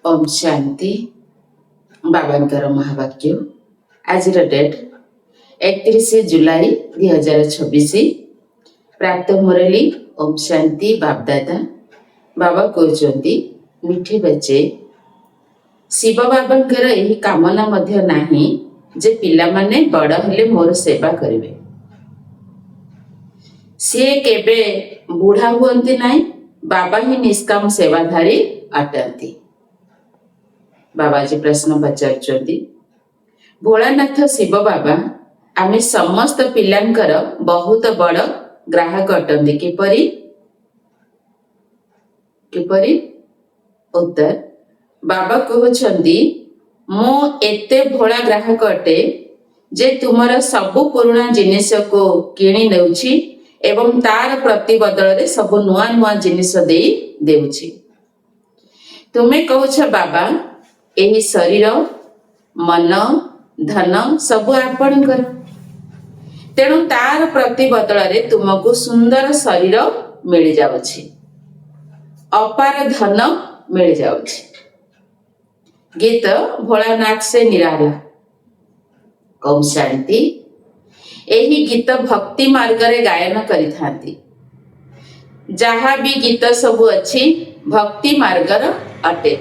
ओम शांति बाबांकर महावाक्य आज डेट 31 जुलाई 2026 प्राप्त मुरली ओम शांति बापदादा बाबा कहते मिठी बच्चे शिव बाबांकर यही कामना मध्य नाही जे पिला माने बड़ हेले मोर सेवा करिवे। सी केबे बुढ़ा हुअंती नाही, बाबा ही निष्काम सेवाधारी अटंती। बाबाजी प्रश्न पचारुचंती, भोलानाथ शिव बाबा आमे समस्त पिलांकर बहुत बड़ ग्राहक अटंती किपरि? किपरि? उत्तर, बाबा कहउछंती मो एते भोला ग्राहक अटे जे तुमर सबु पुराना जिनिस को किणी नेउछि एवं तार प्रति बदल रे सबु नुआ नुआ जिनिस देई देउछि। तुमे कहउछ बाबा एही शरीर मन धन सबु आपण कर, तेणु तार प्रति बदल रे तुमको सुंदर शरीर मिल जाउछि, अपार धन मिल जाउछि। गीत भोलानाथ से निराला। ओम शांति। एही गीत भक्ति मार्ग रे गायन करि थांती। जहा भी गीत सबु अछि भक्ति मार्गर अटे।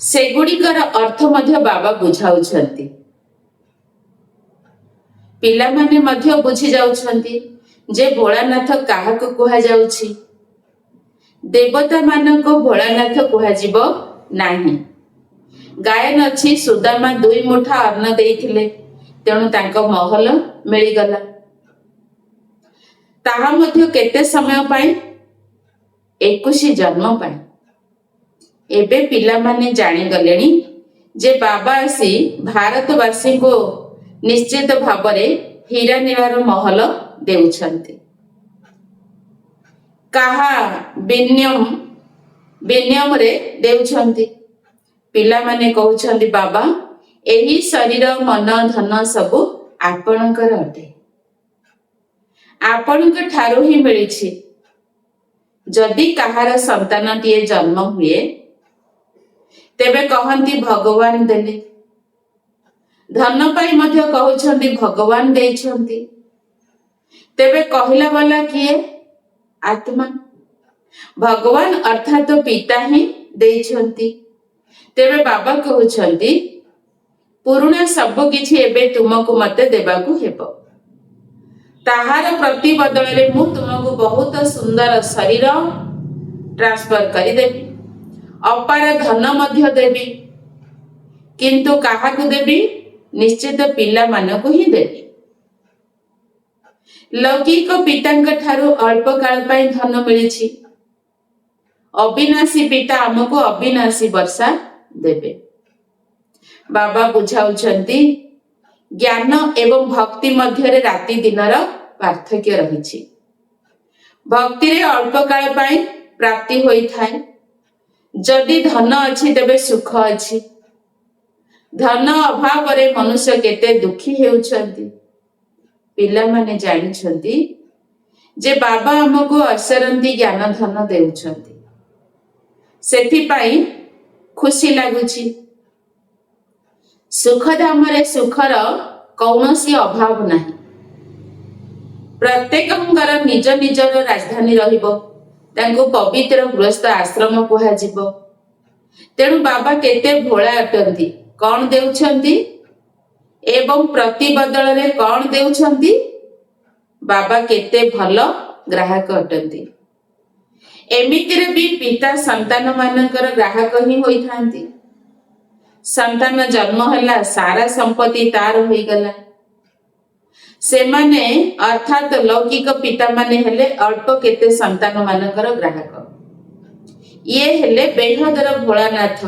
सेगुड़िकर अर्थ मध्य बाबा बुझाउछंती। पिला माने मध्य बुझी जाउछंती जे भोलानाथ काहाको कुहा जाउछि। देवता मानको भोलानाथ कुहा जिवो नाही। गायन अछि सुदामा 2 मुठा अन्न देइथिले, तेणु तांको महल मिली गला। ताहा मध्य केते समय पाई? 21 जन्म पाई। एबे पिला माने जानि गलेनी जे बाबा आसी भारतवासी को निश्चित भावरे हीरा नीलार महल देउछंती। काहा विनियम रे देउछंती। पिला माने कहउछंती बाबा एही शरीर मन धन सबु आपणकर अटे, आपणक ठारू ही मिलिछि। जदि काहार संतानटिए जन्म हुए तेबे कहंती भगवान देले, धन पाई मध्य कहउछंती भगवान देइछंती। तेबे कहिला वाला किए? आत्मा। भगवान अर्थात पिता ही देइछंती। तेबे बाबा कहउछंती पुरुणा सब किछि एबे तुमको मते देबाकू हेबो। ताहार प्रति बदलले मु तुमको बहुत सुंदर शरीर ट्रांसफर करि देबी, अपार धन मध्य देबी। किंतु काहाकू देबी? निश्चित पिला मानकू ही देबी। लौकिक पितांक ठारू अल्प काल पाई धन मिलिछि। अविनाशी पिता हमको अविनाशी वर्षा देबे। बाबा बुझाउछंती ज्ञान एवं भक्ति मध्य राति दिनर पार्थक्य रहिछि। भक्ति रे अल्प काल पाई प्राप्ति होई थाए। जदि धन अछि तेबे सुख अछि। धन अभाव रे मनुष्य केते दुखी हेउछंती। पिला माने जानिछंती जे बाबा हमको असरंती ज्ञान धन देउछंती, सेथि पाई खुशी लागुछि। सुखधाम रे सुखर कौनसी अभाव नाही। प्रत्येकंकर निज निजर राजधानी रहिबो, तांको पवित्र गृहस्थ आश्रम कुहा जिवो। तेणु बाबा केते भोला अटंती, कौन देउछंती एवं प्रति बदल रे कौन देउछंती? बाबा केते भल ग्राहक अटंती। एमितिरे भी पिता संतान मानकर ग्राहक ही होई थांती। संतान जन्म हला सारा संपत्ति तार होई गला। से माने अर्थात लौकिक पिता माने हेले अल्प केते संतान मानकर ग्राहक। ये हेले बेहदर भोलानाथ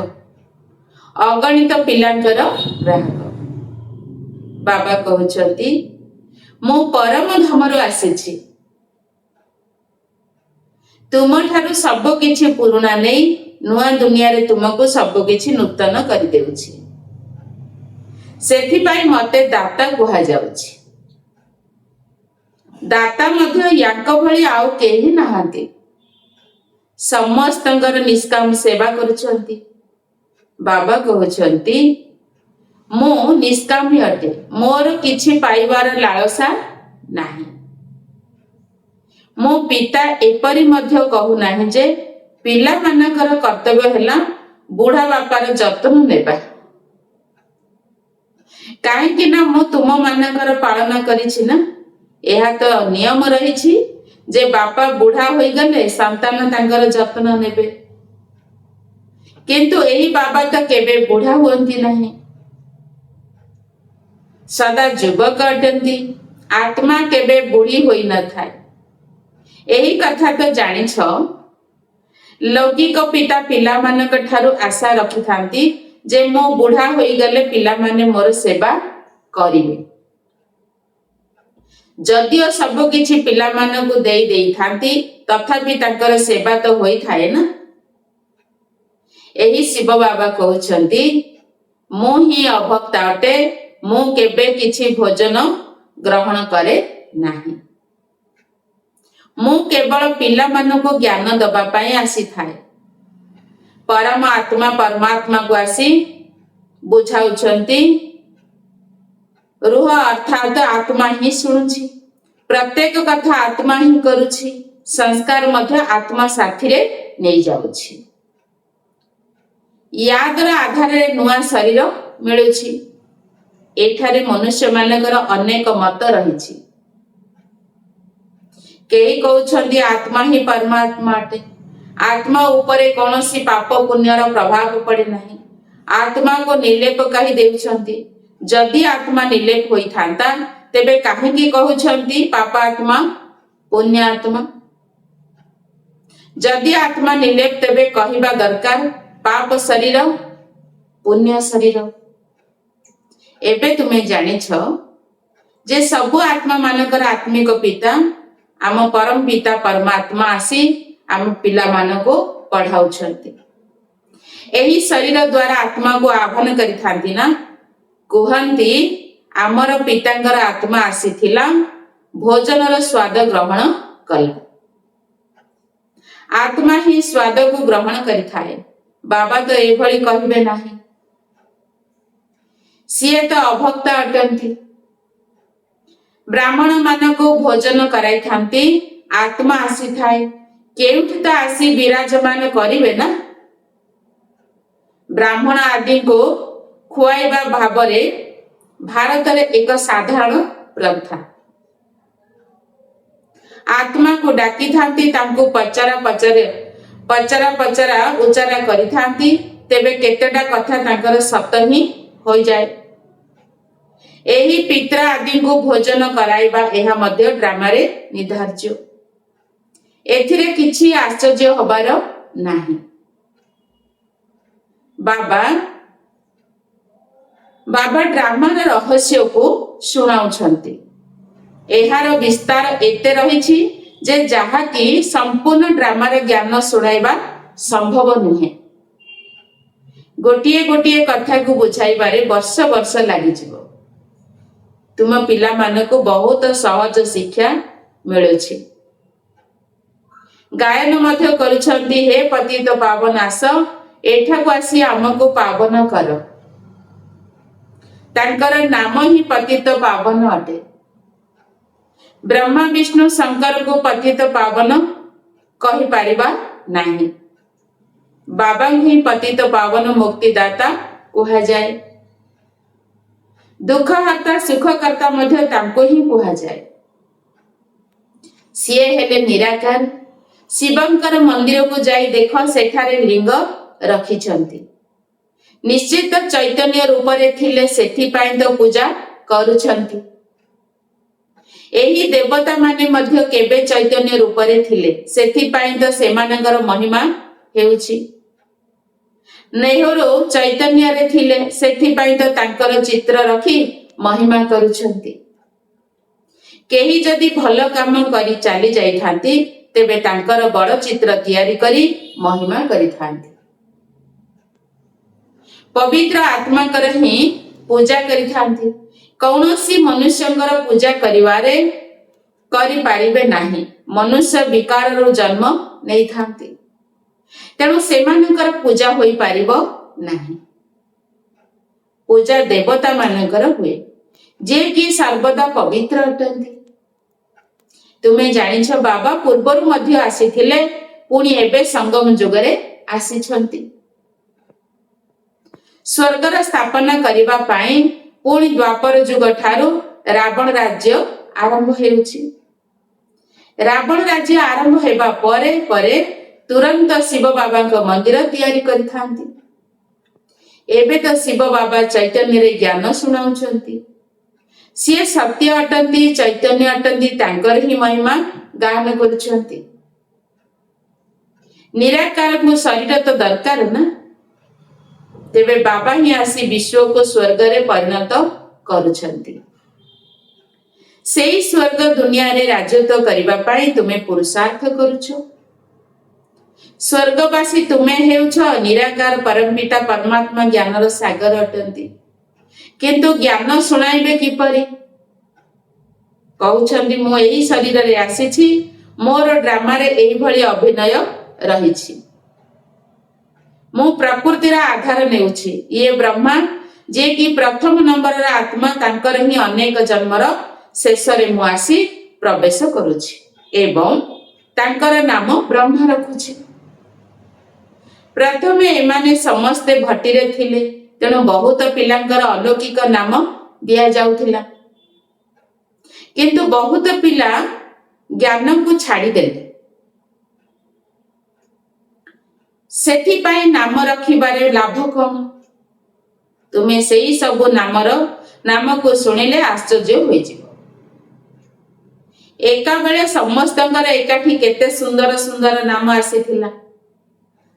अगणित पिलांकर ग्राहक। बाबा कहउछंती मो परम धामरु आसीछि। तुम ठारू सब किछि पुराना नहीं नुआ दुनिया रे तुमको सब किछि नूतन करि देउछि। सेथि पाई मते दाता कुहा जाउछि। दाता मध्य याक भଳି आउ केही नाहांती। ସମସ୍ତଙ୍କର ନିଷ୍କାମ ସେବା କରୁଛନ୍ତି। ବାବା କହୁଛନ୍ତି ମୁଁ ନିଷ୍କାମୀ ଅଟେ, ମୋର କିଛି ପାଇବାର ଲାଳସା ନାହିଁ। ମୋ ପିତା ଏପରି ମଧ୍ୟ କହୁନାହିଁ ଯେ ପିଲାମାନଙ୍କର କର୍ତ୍ତବ୍ୟ ହେଲା ବୁଢା ବାପାର ଯତ୍ନ ନେବା। କାହିଁକି ନା ମୁଁ ତୁମମାନଙ୍କର ପାଳନ କରିଛି ନା। ଏହା ତ ନିୟମ ରହିଛି ଯେ ବାପା ବୁଢା ହୋଇଗଲେ ସନ୍ତାନ ତାଙ୍କର ଯତ୍ନ ନେବେ। କିନ୍ତୁ ଏହି ବାବା ତ କେବେ ବୁଢା ହୁଅନ୍ତି ନାହିଁ, ସଦା ଯୁବକ ଅଟନ୍ତି। ଆତ୍ମା କେବେ ବୁଢୀ ହୋଇନଥାଏ। ଏହି କଥା ତ ଜାଣିଛ। ଲୌକିକ ପିତା ପିଲାମାନଙ୍କ ଠାରୁ ଆଶା ରଖିଥାନ୍ତି ଯେ ମୁଁ ବୁଢା ହୋଇଗଲେ ପିଲାମାନେ ମୋର ସେବା କରିବେ। ଯଦିଓ ସବୁ କିଛି ପିଲାମାନଙ୍କୁ ଦେଇ ଦେଇଥାନ୍ତି, ତଥାପି ତାଙ୍କର ସେବା ତ ହୋଇଥାଏ ନା। ଏହି ଶିବ ବାବା କହୁଛନ୍ତି ମୁଁ ହିଁ ଅଭକ୍ତା ଅଟେ, ମୁଁ କେବେ କିଛି ଭୋଜନ ଗ୍ରହଣ କରେ ନାହିଁ। ମୁଁ କେବଳ ପିଲାମାନଙ୍କୁ ଜ୍ଞାନ ଦେବା ପାଇଁ ଆସିଥାଏ। ପରମ ଆତ୍ମା ପରମାତ୍ମାକୁ ଆସି ବୁଝାଉଛନ୍ତି। ରୁହ ଅର୍ଥାତ ଆତ୍ମା ହିଁ ଶୁଣୁଛି, ପ୍ରତ୍ୟେକ କଥା ଆତ୍ମା ହିଁ କରୁଛି, ସଂସ୍କାର ମଧ୍ୟ ଆତ୍ମା ସାଥିରେ ନେଇଯାଉଛି। ୟାଦର ଆଧାରରେ ନୂଆ ଶରୀର ମିଳୁଛି। ଏଠାରେ ମନୁଷ୍ୟମାନଙ୍କର ଅନେକ ମତ ରହିଛି। କେହି କହୁଛନ୍ତି ଆତ୍ମା ହିଁ ପରମାତ୍ମା ଅଟେ, ଆତ୍ମା ଉପରେ କୌଣସି ପାପ ପୁଣ୍ୟର ପ୍ରଭାବ ପଡେ ନାହିଁ, ଆତ୍ମାକୁ ନିର୍ଲେପ କହି ଦେଉଛନ୍ତି। ଯଦି ଆତ୍ମା ନିର୍ଲେପ ହୋଇଥାନ୍ତା ତେବେ କାହିଁକି କହୁଛନ୍ତି ପାପ ଆତ୍ମା ପୁଣ୍ୟ ଆତ୍ମା? ଯଦି ଆତ୍ମା ନିର୍ଲେପ ତେବେ କହିବା ଦରକାର ପାପ ଶରୀର ପୁଣ୍ୟ ଶରୀର। ଏବେ ତୁମେ ଜାଣିଛ ଯେ ସବୁ ଆତ୍ମା ମାନଙ୍କର ଆତ୍ମିକ ପିତା ଆମ ପରମ ପିତା ପରମାତ୍ମା ଆସି ଆମ ପିଲାମାନଙ୍କୁ ପଢାଉଛନ୍ତି। ଏହି ଶରୀର ଦ୍ୱାରା ଆତ୍ମାକୁ ଆହ୍ୱାନ କରିଥାନ୍ତି ନା। କୁହନ୍ତି ଆମର ପିତାଙ୍କର ଆତ୍ମା ଆସିଥିଲା, ଭୋଜନର ସ୍ୱାଦ ଗ୍ରହଣ କଲା। ଆତ୍ମା ହିଁ ସ୍ୱାଦକୁ ଗ୍ରହଣ କରିଥାଏ। ବାବା ତ ଏଭଳି କହିବେ ନାହିଁ। ସିଏ ତ ଅଭକ୍ତା ଅଟନ୍ତି। ବ୍ରାହ୍ମଣ ମାନଙ୍କୁ ଭୋଜନ କରାଇଥାନ୍ତି, ଆତ୍ମା ଆସିଥାଏ, କେଉଁଠି ତ ଆସି ବିରାଜମାନ କରିବେ ନା। ବ୍ରାହ୍ମଣ ଆଦିଙ୍କୁ ଖୁଆଇବା ଭାବରେ ଭାରତରେ ଏକ ସାଧାରଣ ପ୍ରଥା। ଆତ୍ମାକୁ ଡାକିଥାନ୍ତି, ତାଙ୍କୁ ପଚରା ଉଚ୍ଚାରା କରିଥାନ୍ତି, ତେବେ କେତେଟା କଥା ତାଙ୍କର ସତ ହିଁ ହୋଇଯାଏ। ଏହି ପିତ୍ରା ଆଦିଙ୍କୁ ଭୋଜନ କରାଇବା ଏହା ମଧ୍ୟ ଡ୍ରାମାରେ ନିର୍ଦ୍ଧାର୍ଯ୍ୟ। ଏଥିରେ କିଛି ଆଶ୍ଚର୍ଯ୍ୟ ହବାର ନାହିଁ। ବାବା ଡ୍ରାମାର ରହସ୍ୟକୁ ଶୁଣାଉଛନ୍ତି। ଏହାର ବିସ୍ତାର ଏତେ ରହିଛି ଯେ ଯାହାକି ସମ୍ପୂର୍ଣ୍ଣ ଡ୍ରାମାର ଜ୍ଞାନ ଶୁଣାଇବା ସମ୍ଭବ ନୁହେଁ। ଗୋଟିଏ ଗୋଟିଏ କଥାକୁ ବୁଝାଇବାରେ ବର୍ଷ ବର୍ଷ ଲାଗିଯିବ। ତୁମ ପିଲାମାନଙ୍କୁ ବହୁତ ସହଜ ଶିକ୍ଷା ମିଳୁଛି। ଗାୟନ ମଧ୍ୟ କରୁଛନ୍ତି, ହେ ପତିତ ପାବନ ଆସ, ଏଠାକୁ ଆସି ଆମକୁ ପାବନ କର। ତାଙ୍କର ନାମ ହିଁ ପତିତ ପାବନ ଅଟେ। ବ୍ରହ୍ମା ବିଷ୍ଣୁ ଶଙ୍କରଙ୍କୁ ପତିତ ପାବନ କହିପାରିବା ନାହିଁ। ବାବାଙ୍କୁ ହିଁ ପତିତ ପାବନ ମୁକ୍ତିଦାତା କୁହାଯାଏ। ଦୁଃଖହର୍ତ୍ତା ସୁଖକର୍ତ୍ତା ମଧ୍ୟ ତାଙ୍କୁ ହିଁ କୁହାଯାଏ। ସିଏ ହେଲେ ନିରାକାର। ଶିବଙ୍କର ମନ୍ଦିରକୁ ଯାଇ ଦେଖ, ସେଠାରେ ଲିଙ୍ଗ ରଖିଛନ୍ତି। ନିଶ୍ଚିତ ଚୈତନ୍ୟ ରୂପରେ ଥିଲେ, ସେଥିପାଇଁ ତ ପୂଜା କରୁଛନ୍ତି। ଏହି ଦେବତା ମାନେ ମଧ୍ୟ କେବେ ଚୈତନ୍ୟ ରୂପରେ ଥିଲେ, ସେଥିପାଇଁ ତ ସେମାନଙ୍କର ମହିମା ହେଉଛି। ନେହେରୁ ଚୈତନ୍ୟରେ ଥିଲେ, ସେଥିପାଇଁ ତ ତାଙ୍କର ଚିତ୍ର ରଖି ମହିମା କରୁଛନ୍ତି। କେହି ଯଦି ଭଲ କାମ କରି ଚାଲି ଯାଇଥାନ୍ତି, ତେବେ ତାଙ୍କର ବଡ଼ ଚିତ୍ର ତିଆରି କରି ମହିମା କରିଥାନ୍ତି। ପବିତ୍ର ଆତ୍ମାଙ୍କର ହିଁ ପୂଜା କରିଥାନ୍ତି। କୌଣସି ମନୁଷ୍ୟଙ୍କର ପୂଜା କରିପାରିବେ ନାହିଁ। ମନୁଷ୍ୟ ବିକାରରୁ ଜନ୍ମ ନେଇଥାନ୍ତି। ତେଣୁ ସେମାନଙ୍କର ପୂଜା ହୋଇପାରିବ ନାହିଁ। ପୂଜା ଦେବତା ମାନଙ୍କର ହୁଏ, ଯିଏକି ସର୍ବଦା ପବିତ୍ର ଅଟନ୍ତି। ତୁମେ ଜାଣିଛ ବାବା ପୂର୍ବରୁ ମଧ୍ୟ ଆସିଥିଲେ, ପୁଣି ଏବେ ସଙ୍ଗମ ଯୁଗରେ ଆସିଛନ୍ତି। ସ୍ୱର୍ଗର ସ୍ଥାପନା କରିବା ପାଇଁ ପୁଣି ଦ୍ୱାପର ଯୁଗ ଠାରୁ ରାବଣ ରାଜ୍ୟ ଆରମ୍ଭ ହେଉଛି। ରାବଣ ରାଜ୍ୟ ଆରମ୍ଭ ହେବା ପରେ ପରେ ତୁରନ୍ତ ଶିବ ବାବାଙ୍କ ମନ୍ଦିର ତିଆରି କରିଥାନ୍ତି। ଏବେ ତ ଶିବ ବାବା ଚୈତନ୍ୟରେ ଜ୍ଞାନ ଶୁଣାଉଛନ୍ତି। ସିଏ ସତ୍ୟ ଅଟନ୍ତି, ଚୈତନ୍ୟ ଅଟନ୍ତି, ତାଙ୍କର ହିଁ ମହିମା ଗାନ କରୁଛନ୍ତି। ନିରାକାରଙ୍କୁ ଶରୀର ତ ଦରକାର ନା, ତେବେ ବାବା ହିଁ ଆସି ବିଶ୍ୱକୁ ସ୍ୱର୍ଗରେ ପରିଣତ କରୁଛନ୍ତି। ସେଇ ସ୍ୱର୍ଗ ଦୁନିଆରେ ରାଜତ୍ୱ କରିବା ପାଇଁ ତୁମେ ପୁରୁଷାର୍ଥ କରୁଛ। ସ୍ୱର୍ଗବାସୀ ତୁମେ ହେଉଛ ନିରାକାର ପରମପିତା ପରମାତ୍ମା ଜ୍ଞାନର ସାଗର ଅଟନ୍ତି। କିନ୍ତୁ ଜ୍ଞାନ ଶୁଣାଇବେ କିପରି? କହୁଛନ୍ତି ମୁଁ ଏହି ଶରୀରରେ ଆସିଛି, ମୋର ଡ୍ରାମାରେ ଏଇଭଳି ଅଭିନୟ ରହିଛି। ମୁଁ ପ୍ରକୃତିର ଆଧାର ନେଉଛି। ଇଏ ବ୍ରହ୍ମା, ଯିଏକି ପ୍ରଥମ ନମ୍ବରର ଆତ୍ମା, ତାଙ୍କର ହିଁ ଅନେକ ଜନ୍ମର ଶେଷରେ ମୁଁ ଆସି ପ୍ରବେଶ କରୁଛି ଏବଂ ତାଙ୍କର ନାମ ବ୍ରହ୍ମା ରଖୁଛି। ପ୍ରଥମେ ଏମାନେ ସମସ୍ତେ ଭଟିରେ ଥିଲେ, ତେଣୁ ବହୁତ ପିଲାଙ୍କର ଅଲୌକିକ ନାମ ଦିଆଯାଉଥିଲା। କିନ୍ତୁ ବହୁତ ପିଲା ଜ୍ଞାନକୁ ଛାଡ଼ିଦେଲେ। ସେଥିପାଇଁ ନାମ ରଖିବାରେ ଲାଭ କଣ? ତୁମେ ସେଇ ସବୁ ନାମକୁ ଶୁଣିଲେ ଆଶ୍ଚର୍ଯ୍ୟ ହୋଇଯିବ। ଏକା ବେଳେ ସମସ୍ତଙ୍କର ଏକାଠି କେତେ ସୁନ୍ଦର ସୁନ୍ଦର ନାମ ଆସିଥିଲା।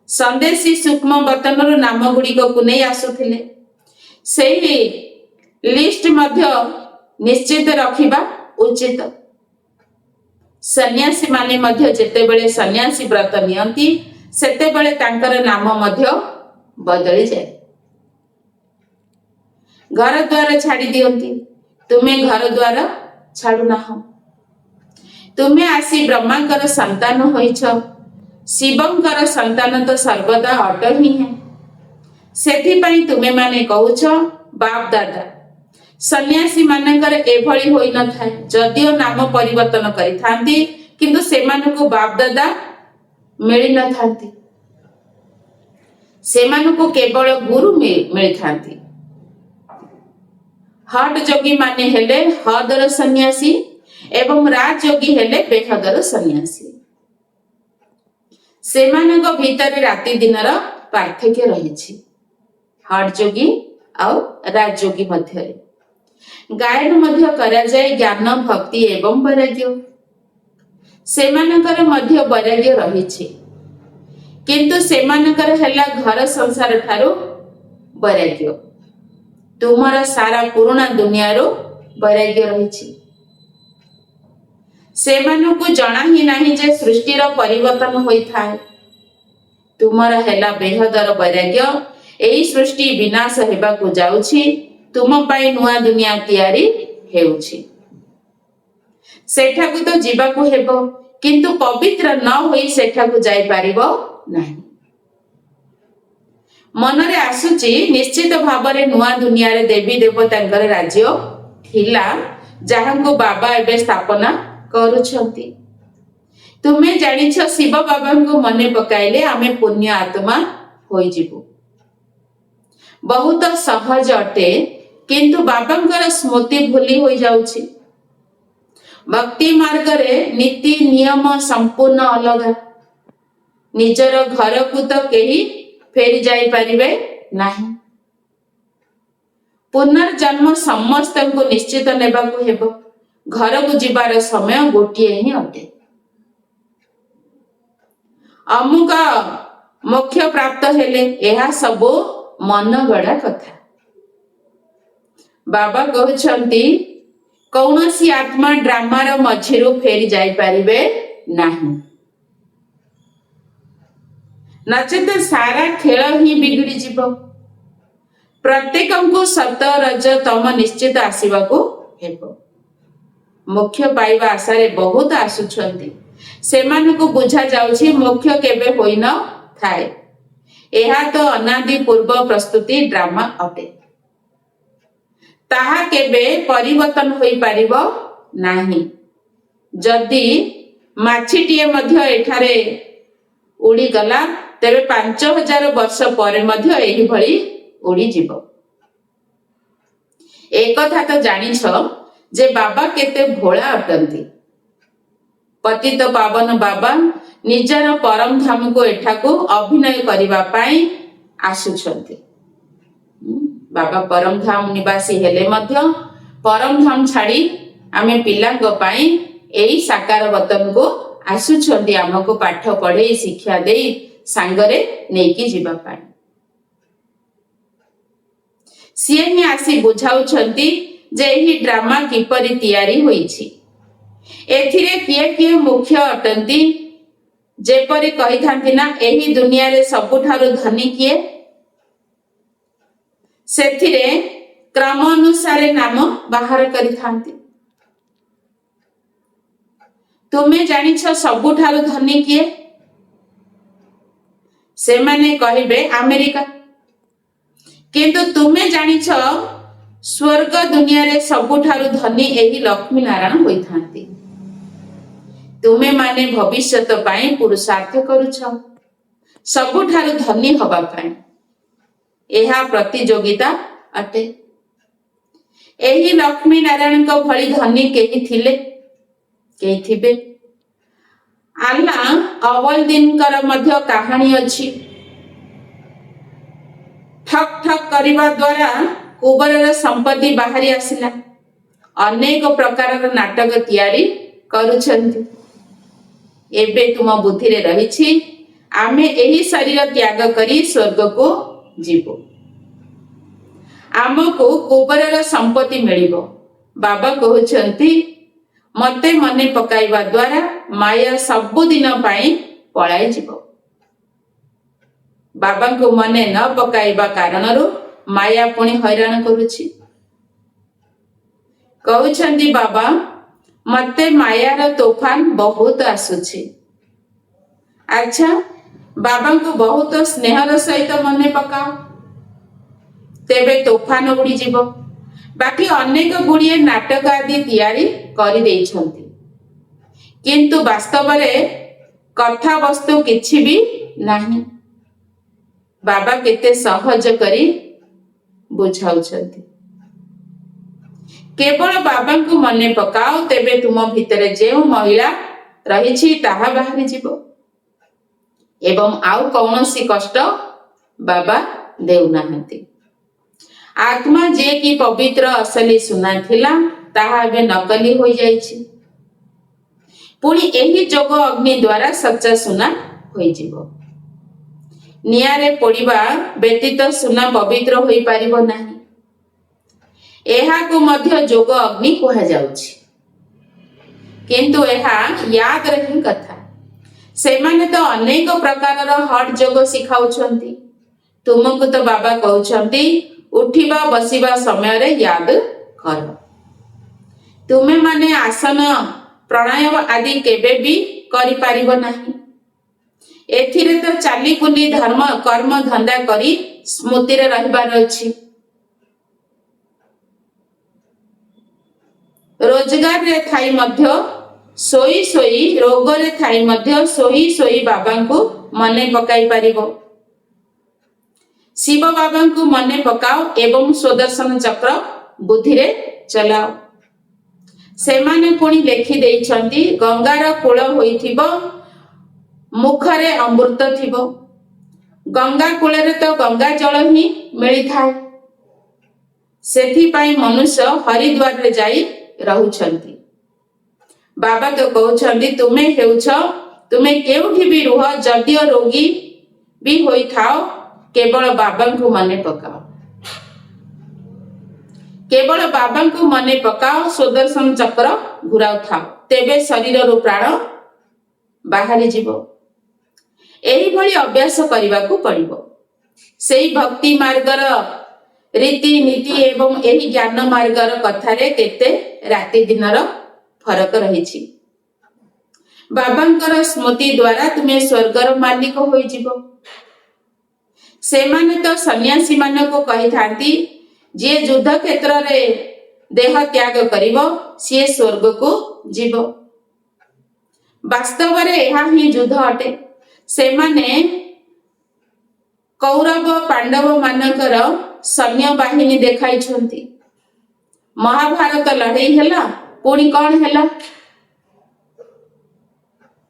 ସନ୍ଦେଶୀ ସୂକ୍ଷ୍ମ ବତନରୁ ନାମ ଗୁଡ଼ିକକୁ ନେଇ ଆସୁଥିଲେ। ସେହି ଲିଷ୍ଟ ମଧ୍ୟ ନିଶ୍ଚିତ ରଖିବା ଉଚିତ। ସନ୍ନ୍ୟାସୀ ମାନେ ମଧ୍ୟ ଯେତେବେଳେ ସନ୍ନ୍ୟାସୀ ବ୍ରତ ନିଅନ୍ତି, ସେତେବେଳେ ତାଙ୍କର ନାମ ମଧ୍ୟ ବଦଳିଯାଏ। ଘର ଦ୍ୱାର ଛାଡ଼ି ଦିଅନ୍ତି। ତୁମେ ଘର ଦ୍ୱାର ଛାଡୁନାହଁ। ତୁମେ ଆସି ବ୍ରହ୍ମାଙ୍କର ସନ୍ତାନ ହୋଇଛ। ଶିବଙ୍କର ସନ୍ତାନ ତ ସର୍ବଦା ଅଟ ହିଁ ହେ। ସେଥିପାଇଁ ତୁମେ ମାନେ କହୁଛ ବାପ ଦାଦା। ସନ୍ନ୍ୟାସୀ ମାନଙ୍କର ଏଭଳି ହୋଇନଥାଏ। ଯଦିଓ ନାମ ପରିବର୍ତ୍ତନ କରିଥାନ୍ତି, କିନ୍ତୁ ସେମାନଙ୍କୁ ବାପ ଦାଦା ମିଳିନଥାନ୍ତି। ସେମାନଙ୍କୁ କେବଳ ଗୁରୁ ମିଳିଥାନ୍ତି। ହଟ୍ ଯୋଗୀ ମାନେ ହେଲେ ହଦର ସନ୍ନ୍ୟାସୀ ଏବଂ ରାଜଯୋଗୀ ହେଲେ ବେହଦର ସନ୍ନ୍ୟାସୀ। ସେମାନଙ୍କ ଭିତରେ ରାତି ଦିନର ପାର୍ଥକ୍ୟ ରହିଛି। ହଟ୍ ଯୋଗୀ ଆଉ ରାଜଯୋଗୀ ମଧ୍ୟରେ ଗାୟନ ମଧ୍ୟ କରାଯାଏ, ଜ୍ଞାନ, ଭକ୍ତି ଏବଂ ବୈରାଗ୍ୟ। ସେମାନଙ୍କର ମଧ୍ୟ ବୈରାଗ୍ୟ ରହିଛି, କିନ୍ତୁ ସେମାନଙ୍କର ହେଲା ଘର ସଂସାର ଠାରୁ ବୈରାଗ୍ୟ। ତୁମର ସାରା ପୁରୁଣା ଦୁନିଆରୁ ବୈରାଗ୍ୟ ରହିଛି। ସେମାନଙ୍କୁ ଜଣା ହିଁ ନାହିଁ ଯେ ସୃଷ୍ଟିର ପରିବର୍ତ୍ତନ ହୋଇଥାଏ। ତୁମର ହେଲା ବେହଦର ବୈରାଗ୍ୟ। ଏହି ସୃଷ୍ଟି ବିନାଶ ହେବାକୁ ଯାଉଛି। ତୁମ ପାଇଁ ନୂଆ ଦୁନିଆ ତିଆରି ହେଉଛି। ସେଠାକୁ ତ ଯିବାକୁ ହେବ, କିନ୍ତୁ ପବିତ୍ର ନ ହୋଇ ସେଠାକୁ ଯାଇପାରିବ ନାହିଁ। ମନରେ ଆସୁଛି ନିଶ୍ଚିତ ଭାବରେ ନୂଆ ଦୁନିଆରେ ଦେବୀ ଦେବତାଙ୍କର ରାଜ୍ୟ ଥିଲା, ଯାହାଙ୍କୁ ବାବା ଏବେ ସ୍ଥାପନା କରୁଛନ୍ତି। ତୁମେ ଜାଣିଛ ଶିବ ବାବାଙ୍କୁ ମନେ ପକାଇଲେ ଆମେ ପୁଣ୍ୟ ଆତ୍ମା ହୋଇଯିବୁ। ବହୁତ ସହଜ ଅଟେ, କିନ୍ତୁ ବାବାଙ୍କର ସ୍ମୃତି ଭୁଲି ହୋଇଯାଉଛି। ଭକ୍ତି ମାର୍ଗରେ ନୀତି ନିୟମ ସମ୍ପୂର୍ଣ୍ଣ ଅଲଗା। ନିଜର ଘରକୁ ତ କେହି ଫେରି ଯାଇପାରିବେ ନାହିଁ। ପୁନର୍ଜନ୍ମ ସମସ୍ତଙ୍କୁ ନିଶ୍ଚିତ ନେବାକୁ ହେବ। ଘରକୁ ଯିବାର ସମୟ ଗୋଟିଏ ହିଁ ଅଟେ। ଅମୁକ ମୋକ୍ଷ ପ୍ରାପ୍ତ ହେଲେ, ଏହା ସବୁ ମନଗଢ଼ା କଥା। ବାବା କହୁଛନ୍ତି କୌଣସି ଆତ୍ମା ଡ୍ରାମାର ମଝିରୁ ଫେରି ଯାଇପାରିବେ ନାହିଁ, ନଚେତ ସାରା ଖେଳ ହିଁ ବିଗିଡ଼ିଯିବ। ପ୍ରତ୍ୟେକଙ୍କୁ ସତ ରଜ ତମ ନିଶ୍ଚିତ ଆସିବାକୁ ହେବ। ମୋକ୍ଷ ପାଇବା ଆଶାରେ ବହୁତ ଆସୁଛନ୍ତି। ସେମାନଙ୍କୁ ବୁଝା ଯାଉଛି ମୋକ୍ଷ କେବେ ହୋଇନ थाए। ଏହା ତ ଅନାଦି ପୂର୍ବ ପ୍ରସ୍ତୁତି ଡ୍ରାମା ଅଟେ। ତାହା କେବେ ପରିବର୍ତ୍ତନ ହୋଇପାରିବ ନାହିଁ। ଯଦି ମାଛିଟିଏ ମଧ୍ୟ ଏଠାରେ ଉଡ଼ିଗଲା ତେବେ 5000 ବର୍ଷ ପରେ ମଧ୍ୟ ଏହିଭଳି ଉଡ଼ିଯିବ। ଏକଥା ତ ଜାଣିଛ ଯେ ବାବା କେତେ ଭୋଳା ଅଟନ୍ତି। ପତିତ ପାବନ ବାବା ନିଜର ପରମ ଧାମକୁ ଏଠାକୁ ଅଭିନୟ କରିବା ପାଇଁ ଆସୁଛନ୍ତି। ବାବା ପରମ ଧାମ ନିବାସୀ ହେଲେ ମଧ୍ୟ ପରମ ଧାମ ଛାଡ଼ି ଆମେ ପିଲାଙ୍କ ପାଇଁ ଏହି ସାକାର ବତନକୁ ଆସୁଛନ୍ତି, ଆମକୁ ପାଠ ପଢ଼େଇ ଶିକ୍ଷା ଦେଇ ସାଙ୍ଗରେ ନେଇକି ଯିବା ପାଇଁ। ସିଏ ହିଁ ଆସି ବୁଝାଉଛନ୍ତି ଯେ ଏହି ଡ୍ରାମା କିପରି ତିଆରି ହୋଇଛି। ଏଥିରେ କିଏ କିଏ ମୁଖ୍ୟ ଅଟନ୍ତି। ଯେପରି କହିଥାନ୍ତି ନା, ଏହି ଦୁନିଆରେ ସବୁଠାରୁ ଧନୀ କିଏ? ସେଥିରେ କ୍ରମ ଅନୁସାରେ ନାମ ବାହାର କରିଥାନ୍ତି। ତୁମେ ଜାଣିଛ ସବୁଠାରୁ ଧନୀ କିଏ? ସେମାନେ କହିବେ ଆମେରିକା। କିନ୍ତୁ ତୁମେ ଜାଣିଛ ସ୍ୱର୍ଗ ଦୁନିଆରେ ସବୁଠାରୁ ଧନୀ ଏହି ଲକ୍ଷ୍ମୀ ନାରାୟଣ ହୋଇଥାନ୍ତି। ତୁମେ ମାନେ ଭବିଷ୍ୟତ ପାଇଁ ପୁରୁଷାର୍ଥ କରୁଛ ସବୁଠାରୁ ଧନୀ ହବା ପାଇଁ। ଏହା ପ୍ରତିଯୋଗିତା ଅଟେ। ଏହି ଲକ୍ଷ୍ମୀ ନାରାୟଣଙ୍କ ଭଳି ଧନୀ କେହି ଥିଲେ? କେହି ଥିବେ? ଆଲ୍ଲା ଅବଲଦିନଙ୍କର ମଧ୍ୟ କାହାଣୀ ଅଛି। ଠକ୍ ଠକ୍ କରିବା ଦ୍ୱାରା କୁବରର ସମ୍ପତ୍ତି ବାହାରି ଆସିଲା। ଅନେକ ପ୍ରକାରର ନାଟକ ତିଆରି କରୁଛନ୍ତି। ଏବେ ତୁମ ବୁଦ୍ଧିରେ ରହିଛି ଆମେ ଏହି ଶରୀର ତ୍ୟାଗ କରି ସ୍ୱର୍ଗକୁ ଯିବୁ। ଆମକୁ କୁବରର ସମ୍ପତ୍ତି ମିଳିବ। ବାବା କହୁଛନ୍ତି ମତେ ମନେ ପକାଇବା ଦ୍ୱାରା ମାୟା ସବୁଦିନ ପାଇଁ ପଳାଇ ଯିବ। ବାବାଙ୍କୁ ମନେ ନ ପକାଇବା କାରଣରୁ ମାୟା ପୁଣି ହଇରାଣ କରୁଛି। କହୁଛନ୍ତି ବାବା ମତେ ମାୟାର ତୋଫାନ ବହୁତ ଆସୁଛି। ଆଚ୍ଛା, ବାବାଙ୍କୁ ବହୁତ ସ୍ନେହର ସହିତ ମନେ ପକାଅ, ତେବେ ତୋଫାନ ଉଡ଼ିଯିବ। ବାକି ଅନେକ ଗୁଡ଼ିଏ ନାଟକ ଆଦି ତିଆରି କରିଦେଇଛନ୍ତି, କିନ୍ତୁ ବାସ୍ତବରେ କଥାବସ୍ତୁ କିଛି ବି ନାହିଁ। ବାବା କେତେ ସହଜ କରି ବୁଝାଉଛନ୍ତି। କେବଳ ବାବାଙ୍କୁ ମନେ ପକାଅ, ତେବେ ତୁମ ଭିତରେ ଯେଉଁ ମହିଳା ରହିଛି ତାହା ବାହାରି ଯିବ ଏବଂ ଆଉ କୌଣସି କଷ୍ଟ ବାବା ଦେଉନାହାନ୍ତି। ଆତ୍ମା ଯେ କି ପବିତ୍ର ଅସଲି ସୁନା ଥିଲା ତାହା ଏବେ ନକଲି ହୋଇଯାଇଛି। ପୁଣି ଏହି ଯୋଗ ଅଗ୍ନି ଦ୍ୱାରା ସଚ୍ଚା ସୁନା ହୋଇଯିବ। ନିଆଁରେ ପୋଡ଼ିବା ବ୍ୟତୀତ ସୁନା ପବିତ୍ର ହୋଇପାରିବ ନାହିଁ। ଏହାକୁ ମଧ୍ୟ ଯୋଗ ଅଗ୍ନି କୁହାଯାଉଛି। କିନ୍ତୁ ଏହା ୟାଦର ହିଁ କଥା। ସେମାନେ ତ ଅନେକ ପ୍ରକାରର ହଟ୍ ଯୋଗ ଶିଖାଉଛନ୍ତି। ତୁମକୁ ତ ବାବା କହୁଛନ୍ତି ଉଠିବା ବସିବା ସମୟରେ ୟାଦ କର। ତୁମେ ମାନେ ଆସନ ପ୍ରାଣାୟାମ ଆଦି କେବେ ବି କରିପାରିବ ନାହିଁ। ଏଥିରେ ତ ଚାଲି ବୁଲି ଧର୍ମ କର୍ମ ଧନ୍ଦା କରି ସ୍ମୃତିରେ ରହିବାର ଅଛି। ରୋଜଗାରରେ ଥାଇ ମଧ୍ୟ ଶୋଇ ଶୋଇ, ରୋଗରେ ଥାଇ ମଧ୍ୟ ଶୋଇ ଶୋଇ ବାବାଙ୍କୁ ମନେ ପକାଇ ପାରିବ। ଶିବ ବାବାଙ୍କୁ ମନେ ପକାଅ ଏବଂ ସୁଦର୍ଶନ ଚକ୍ର ବୁଦ୍ଧିରେ ଚଲାଅ। ସେମାନେ ପୁଣି ଲେଖି ଦେଇଛନ୍ତି ଗଙ୍ଗାର କୂଳ ହୋଇଥିବ, ମୁଖରେ ଅମୃତ ଥିବ। ଗଙ୍ଗା କୂଳରେ ତ ଗଙ୍ଗା ଜଳ ହିଁ ମିଳିଥାଏ। ସେଥିପାଇଁ ମନୁଷ୍ୟ ହରିଦ୍ୱାରରେ ଯାଇ ରହୁଛନ୍ତି। ବାବା ତ କହୁଛନ୍ତି ତୁମେ କେଉଁଠି ବି ରୁହ, ଯଦିଓ ରୋଗୀ ବି ହୋଇଥାଅ, କେବଳ ବାବାଙ୍କୁ ମନେ ପକାଅ। କେବଳ ବାବାଙ୍କୁ ମନେ ପକାଅ, ସୁଦର୍ଶନ ଚକ୍ର ଘୁରାଉଥାଅ, ତେବେ ଶରୀରରୁ ପ୍ରାଣ ବାହାରି ଯିବ। ଏହିଭଳି ଅଭ୍ୟାସ କରିବାକୁ ପଡ଼ିବ। ସେଇ ଭକ୍ତି ମାର୍ଗର ରୀତିନୀତି ଏବଂ ଏହି ଜ୍ଞାନ ମାର୍ଗର କଥାରେ କେତେ ରାତି ଦିନର ଫରକ ରହିଛି। ବାବାଙ୍କର ସ୍ମୃତି ଦ୍ୱାରା ତୁମେ ସ୍ୱର୍ଗର ମାଲିକ ହୋଇଯିବ। ସେମାନେ ତ ସନ୍ନ୍ୟାସୀ ମାନଙ୍କୁ କହିଥାନ୍ତି, ଯିଏ ଯୁଦ୍ଧ କ୍ଷେତ୍ରରେ ଦେହ ତ୍ୟାଗ କରିବ ସିଏ ସ୍ୱର୍ଗକୁ ଯିବ। ବାସ୍ତବରେ ଏହା ହିଁ ଯୁଦ୍ଧ ଅଟେ। ସେମାନେ କୌରବ ପାଣ୍ଡବ ମାନଙ୍କର ସୈନ୍ୟବାହିନୀ ଦେଖାଇଛନ୍ତି। ମହାଭାରତ ଲଢ଼େଇ ହେଲା, ପୁଣି କଣ ହେଲା?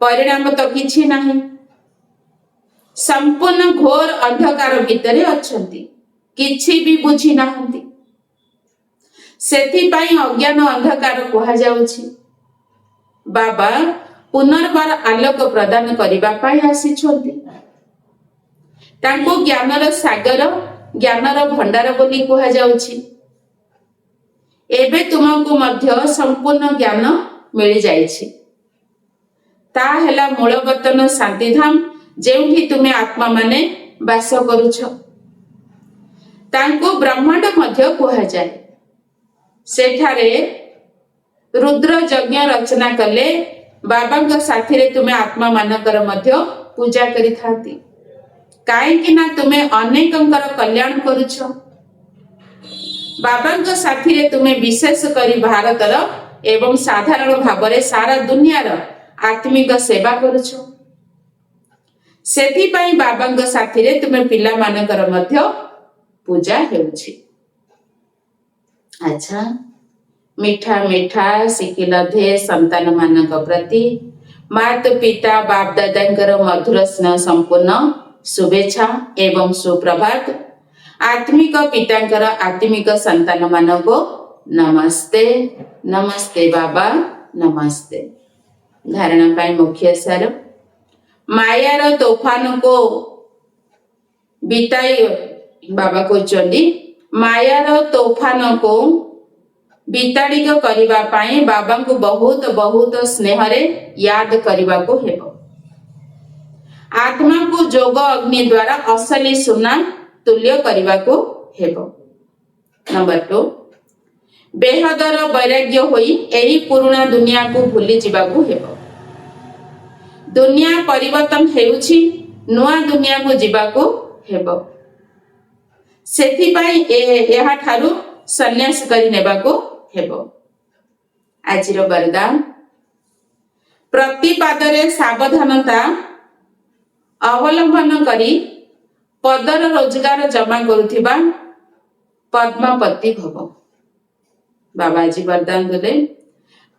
ପରିଣାମ ତ କିଛି ନାହିଁ। ସମ୍ପୂର୍ଣ୍ଣ ଘୋର ଅନ୍ଧକାର ଭିତରେ ଅଛନ୍ତି, କିଛି ବି ବୁଝି ନାହାନ୍ତି। ସେଥିପାଇଁ ଅଜ୍ଞାନ ଅନ୍ଧକାର କୁହାଯାଉଛି। ବାବା ପୁନର୍ବାର ଆଲୋକ ପ୍ରଦାନ କରିବା ପାଇଁ ଆସିଛନ୍ତି। ତାଙ୍କୁ ଜ୍ଞାନର ସାଗର, ଜ୍ଞାନର ଭଣ୍ଡାର ବୋଲି କୁହାଯାଉଛି। ଏବେ ତୁମକୁ ମଧ୍ୟ ସମ୍ପୂର୍ଣ୍ଣ ଜ୍ଞାନ ମିଳିଯାଇଛି। ତାହା ହେଲା ମୂଳବତନ ଶାନ୍ତିଧାମ, ଯେଉଁଠି ତୁମେ ଆତ୍ମାମାନେ ବାସ କରୁଛ। ତାଙ୍କୁ ବ୍ରହ୍ମାଣ୍ଡ ମଧ୍ୟ କୁହାଯାଏ। ସେଠାରେ ରୁଦ୍ର ଯଜ୍ଞ ରଚନା କଲେ ବାବାଙ୍କ ସାଥିରେ ତୁମେ ଆତ୍ମା ମାନଙ୍କର ମଧ୍ୟ ପୂଜା କରିଥାନ୍ତି। କାହିଁକି ନା ତୁମେ ଅନେକଙ୍କର କଲ୍ୟାଣ କରୁଛ। ବାବାଙ୍କ ସାଥିରେ ତୁମେ ବିଶେଷ କରି ଭାରତର ଏବଂ ସାଧାରଣ ଭାବରେ ସାରା ଦୁନିଆର ଆତ୍ମିକ ସେବା କରୁଛ। ସେଥିପାଇଁ ବାବାଙ୍କ ସାଥିରେ ତୁମେ ପିଲାମାନଙ୍କର ମଧ୍ୟ ପୂଜା ହେଉଛି। ଆଚ୍ଛା, ମିଠା ମିଠା ଶିଖିଲ ଧେ ସନ୍ତାନ ମାନଙ୍କ ପ୍ରତି ମାତା ପିତା ବାପ ଦାଦାଙ୍କର ମଧୁର ସ୍ନେହ ସମ୍ପୂର୍ଣ୍ଣ ଶୁଭେଚ୍ଛା ଏବଂ ସୁପ୍ରଭାତ। ଆତ୍ମିକ ପିତାଙ୍କର ଆତ୍ମିକ ସନ୍ତାନ ମାନଙ୍କୁ ନମସ୍ତେ। ନମସ୍ତେ ବାବା, ନମସ୍ତେ। ଧାରଣା ପାଇଁ ମୁଖ୍ୟ ସାର, ମାୟାର ତୋଫାନକୁ ବିତାଇ ବାବା କହିଛନ୍ତି, ମାୟାର ତୋଫାନକୁ ବିତାଡ଼ିତ କରିବା ପାଇଁ ବାବାଙ୍କୁ ବହୁତ ବହୁତ ସ୍ନେହରେ ୟାଦ କରିବାକୁ ହେବ। ଆତ୍ମାକୁ ଯୋଗ ଅଗ୍ନି ଦ୍ୱାରା ଅସଲି ସୁନା ତୁଲ୍ୟ କରିବାକୁ ହେବ। ନମ୍ବର 2, ବେହଦର ବୈରାଗ୍ୟ ହୋଇ ଏହି ପୁରୁଣା ଦୁନିଆକୁ ଭୁଲି ଯିବାକୁ ହେବ। ଦୁନିଆ ପରିବର୍ତ୍ତନ ହେଉଛି, ନୂଆ ଦୁନିଆକୁ ଯିବାକୁ ହେବ। ସେଥିପାଇଁ ଏହାଠାରୁ ସନ୍ନ୍ୟାସ କରି ନେବାକୁ ହେବ। ଆଜିର ବରଦାନ, ପ୍ରତିପାଦରେ ସାବଧାନତା ଅବଲମ୍ବନ କରି ପଦର ରୋଜଗାର ଜମା କରୁଥିବା ପଦ୍ମାପତି ଭବ। ବାବା ଆଜି ବରଦାନ ଦେଲେ,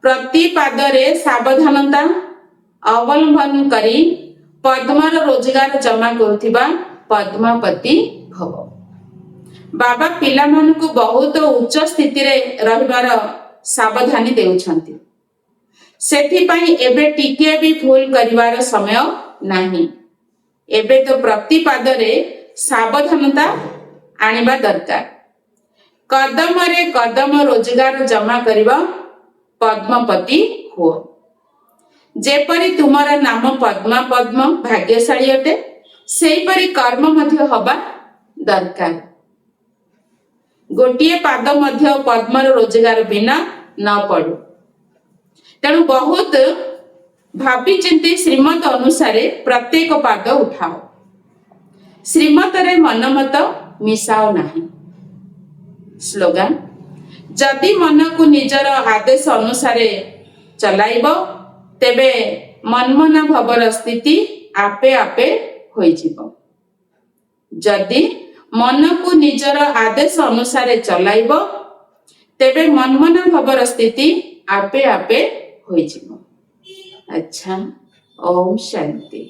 ପ୍ରତିପାଦରେ ସାବଧାନତା ଅବଲମ୍ବନ କରି ପଦ୍ମର ରୋଜଗାର ଜମା କରୁଥିବା ପଦ୍ମାପତି ଭବ। ବାବା ପିଲାମାନଙ୍କୁ ବହୁତ ଉଚ୍ଚ ସ୍ଥିତିରେ ରହିବାର ସାବଧାନୀ ଦେଉଛନ୍ତି। ସେଥିପାଇଁ ଏବେ ଟିକିଏ ବି ଭୁଲ କରିବାର ସମୟ ନାହିଁ। ଏବେ ତ ପ୍ରତିପାଦରେ ସାବଧାନତା ଆଣିବା ଦରକାର। କଦମରେ କଦମ ରୋଜଗାର ଜମା କରିବ ପଦ୍ମପତି ହୁଅ। ଯେପରି ତୁମର ନାମ ପଦ୍ମା ପଦ୍ମ ଭାଗ୍ୟଶାଳୀ ଅଟେ, ସେହିପରି କର୍ମ ମଧ୍ୟ ହବା ଦରକାର। ଗୋଟିଏ ପାଦ ମଧ୍ୟ ପଦ୍ମର ରୋଜଗାର ବିନା ନ ପଡୁ। ତେଣୁ ବହୁତ ଭାବି ଚିନ୍ତି ଶ୍ରୀମତ ଅନୁସାରେ ପ୍ରତ୍ୟେକ ପାଦ ଉଠାଅ। ଶ୍ରୀମତରେ ମନମତ ମିଶାଅ ନାହିଁ। ସ୍ଲୋଗାନ, ଯଦି ମନକୁ ନିଜର ଆଦେଶ ଅନୁସାରେ ଚଲାଇବ, ତେବେ ମନ୍ମନା ଭବର ସ୍ଥିତି ଆପେ ଆପେ ହୋଇଯିବ। ଯଦି ମନକୁ ନିଜର ଆଦେଶ ଅନୁସାରେ ଚଲାଇବ, ତେବେ ମନ୍ମନା ଭବର ସ୍ଥିତି ଆପେ ଆପେ ହୋଇଯିବ। ଆଚ୍ଛା, ଓମ୍ ଶାନ୍ତି।